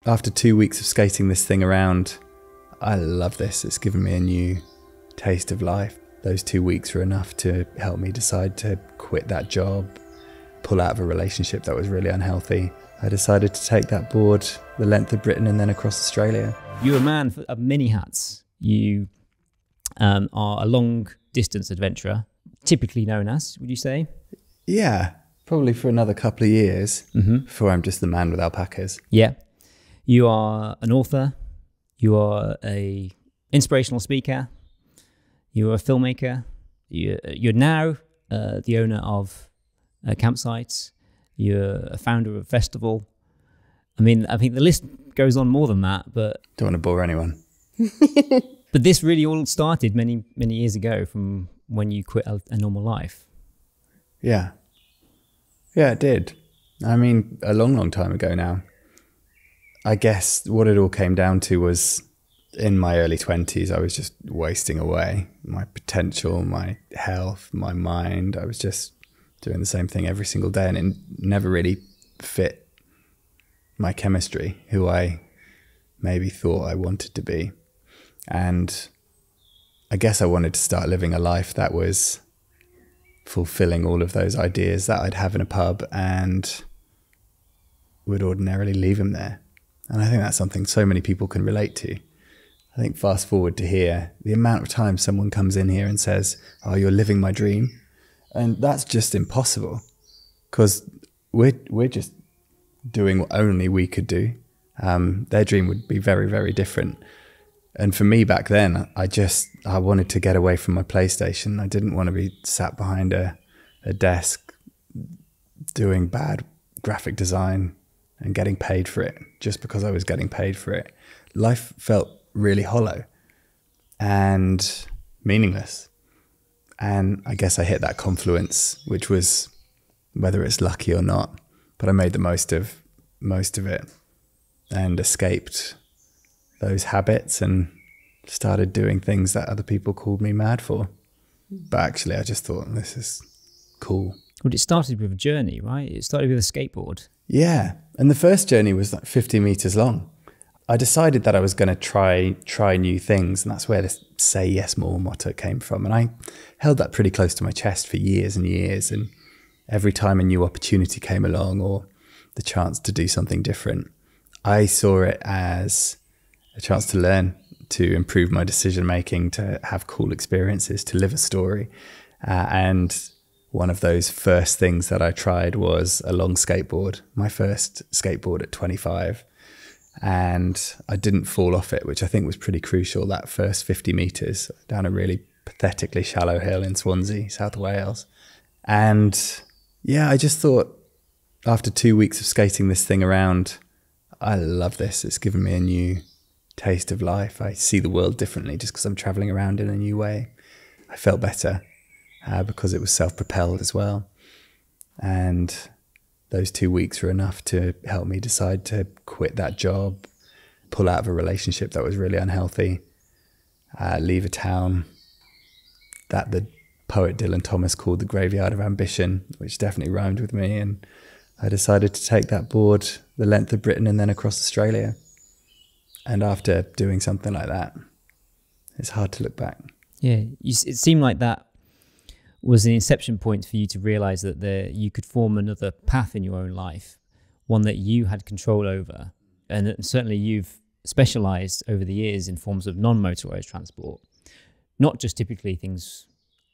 After 2 weeks of skating this thing around, I love this. It's given me a new taste of life. Those 2 weeks were enough to help me decide to quit that job, pull out of a relationship that was really unhealthy. I decided to take that board the length of Britain and then across Australia. You're a man of many hats. You are a long-distance adventurer, typically known as, would you say? Yeah, probably for another couple of years before I'm just the man with alpacas. Yeah. You are an author. You are a inspirational speaker. You're a filmmaker. You're now the owner of a campsite. You're a founder of a festival. I mean, I think the list goes on more than that, but... Don't want to bore anyone. But this really all started many, many years ago from when you quit a normal life. Yeah. Yeah, it did. I mean, a long, long time ago now. I guess what it all came down to was in my early 20s, I was just wasting away my potential, my health, my mind. I was just doing the same thing every single day, and it never really fit my chemistry, who I maybe thought I wanted to be. And I guess I wanted to start living a life that was fulfilling all of those ideas that I'd have in a pub and would ordinarily leave them there. And I think that's something so many people can relate to. I think fast forward to here, the amount of times someone comes in here and says, "Oh, you're living my dream." And that's just impossible, because we're just doing what only we could do. Their dream would be very, very different. And for me back then, I wanted to get away from my PlayStation. I didn't want to be sat behind a desk doing bad graphic design and getting paid for it just because I was getting paid for it. Life felt really hollow and meaningless. And I guess I hit that confluence, which was, whether it's lucky or not, but I made the most of it and escaped those habits and started doing things that other people called me mad for. But actually, I just thought, this is cool. Well, it started with a journey, right? It started with a skateboard. Yeah. And the first journey was like 50 meters long. I decided that I was going to try new things. And that's where this "say yes more" motto came from. And I held that pretty close to my chest for years and years. And every time a new opportunity came along or the chance to do something different, I saw it as a chance to learn, to improve my decision making, to have cool experiences, to live a story. And one of those first things that I tried was a long skateboard, my first skateboard at 25. And I didn't fall off it, which I think was pretty crucial, that first 50 meters down a really pathetically shallow hill in Swansea, South Wales. And yeah, I just thought, after 2 weeks of skating this thing around, I love this. It's given me a new taste of life. I see the world differently just because I'm traveling around in a new way. I felt better because it was self-propelled as well. And those 2 weeks were enough to help me decide to quit that job, pull out of a relationship that was really unhealthy, leave a town that the poet Dylan Thomas called the graveyard of ambition, which definitely rhymed with me. And I decided to take that board the length of Britain and then across Australia. And after doing something like that, it's hard to look back. Yeah, it seemed like that was an inception point for you to realize that you could form another path in your own life, one that you had control over. And certainly you've specialized over the years in forms of non-motorized transport, not just typically things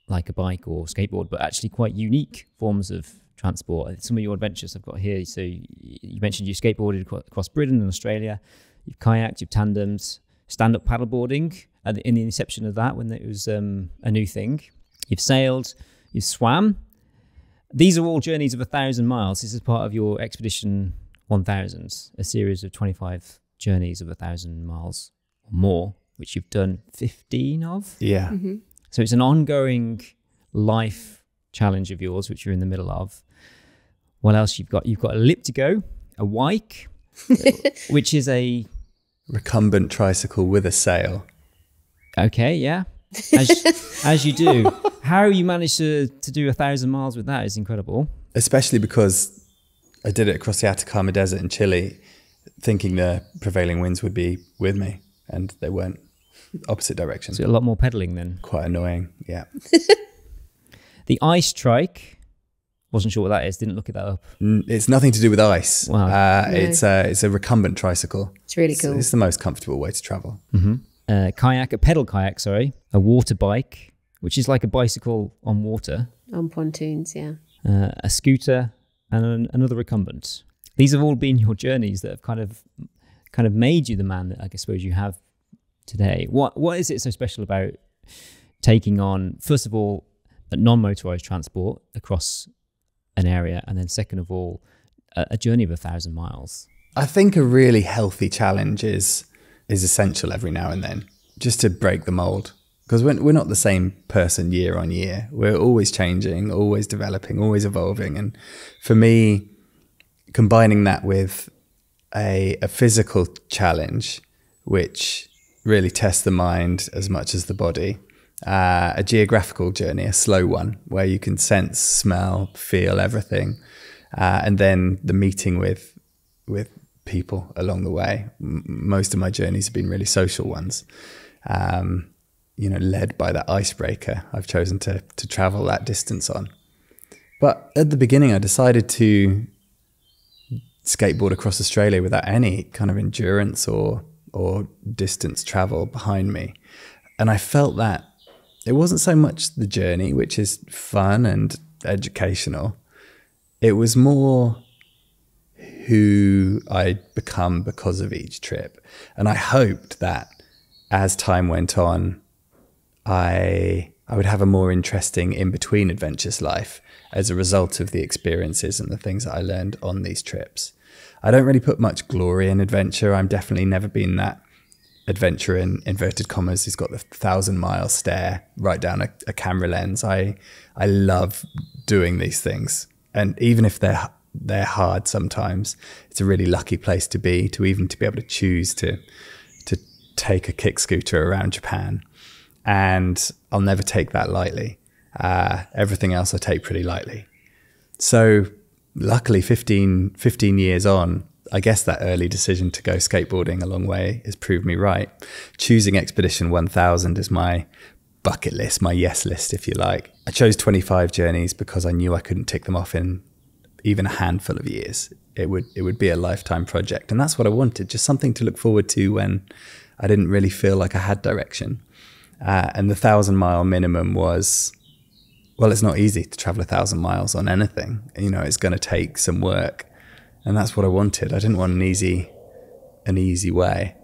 like a bike or skateboard, but actually quite unique forms of transport. Some of your adventures I've got here. So you mentioned you skateboarded across Britain and Australia. You've kayaked, you've tandemed, stand-up paddleboarding in the inception of that when it was a new thing. You've sailed, you've swam. These are all journeys of 1,000 miles. This is part of your Expedition 1000, a series of 25 journeys of 1,000 miles or more, which you've done 15 of. Yeah. Mm-hmm. So it's an ongoing life challenge of yours, which you're in the middle of. What else you've got? You've got a lip to go, a wike, which is a recumbent tricycle with a sail. Okay, yeah. As you do. How you managed to do 1,000 miles with that is incredible. Especially because I did it across the Atacama Desert in Chile, thinking the prevailing winds would be with me, and they weren't. Opposite direction. So a lot more pedaling then. Quite annoying, yeah. The ice trike, wasn't sure what that is, didn't look that up. It's nothing to do with ice. Wow. No. It's a recumbent tricycle. It's really cool. It's the most comfortable way to travel. A pedal kayak, a water bike, which is like a bicycle on water. On pontoons, yeah. A scooter, and another recumbent. These have all been your journeys that have kind of made you the man that I suppose you have today. What is it so special about taking on, first of all, a non-motorized transport across an area, and then second of all, a journey of 1,000 miles? I think a really healthy challenge is essential every now and then, just to break the mold. Because we're not the same person year on year. We're always changing, always developing, always evolving. And for me, combining that with a physical challenge, which really tests the mind as much as the body, a geographical journey, a slow one, where you can sense, smell, feel everything, and then the meeting with people along the way. Most of my journeys have been really social ones, led by that icebreaker I've chosen to travel that distance on. But at the beginning, I decided to skateboard across Australia without any kind of endurance or distance travel behind me. And I felt that it wasn't so much the journey, which is fun and educational. It was more who I'd become because of each trip. And I hoped that as time went on, I would have a more interesting in-between adventures life as a result of the experiences and the things that I learned on these trips. I don't really put much glory in adventure. I'm definitely never been that adventurer in inverted commas who's got the 1,000-mile stare right down a camera lens. I love doing these things, and even if they're hard sometimes, it's a really lucky place to be able to choose to take a kick scooter around Japan, and I'll never take that lightly. Everything else I take pretty lightly. So luckily 15 years on, I guess that early decision to go skateboarding a long way has proved me right. Choosing Expedition 1000 as my bucket list, my yes list, if you like. I chose 25 journeys because I knew I couldn't tick them off in even a handful of years. It would be a lifetime project. And that's what I wanted, just something to look forward to when I didn't really feel like I had direction. And the 1,000-mile minimum was, well, it's not easy to travel 1,000 miles on anything. It's going to take some work. And that's what I wanted. I didn't want an easy way.